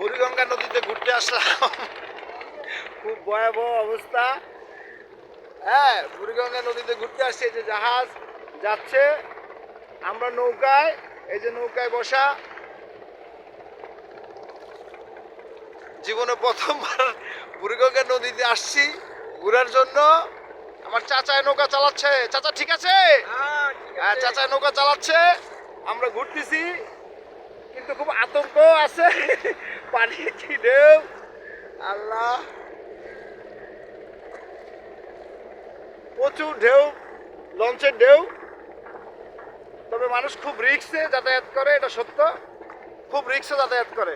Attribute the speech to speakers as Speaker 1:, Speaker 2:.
Speaker 1: বুড়িগঙ্গা নদীতে ঘুরতে আসলাম। খুব ভয়াবহ অবস্থা। হ্যাঁ, বুড়িগঙ্গা নদীতে ঘুরতে আসছে। এই যে জাহাজ যাচ্ছে, আমরা নৌকায়, এই যে নৌকায় বসা। জীবনে প্রথমবার বুড়িগঙ্গা নদীতে আসছি ঘোরার জন্য। আমার চাচায় নৌকা চালাচ্ছে। চাচা ঠিক আছে? হ্যাঁ, চাচায় নৌকা চালাচ্ছে, আমরা ঘুরতেছি, কিন্তু খুব আতঙ্ক আছে। পানি কি ঢেউ, আল্লাহ, প্রচুর ঢেউ, লঞ্চের ঢেউ। তবে মানুষ খুব রিস্কে যাতায়াত করে, এটা সত্য, খুব রিস্কে যাতায়াত করে।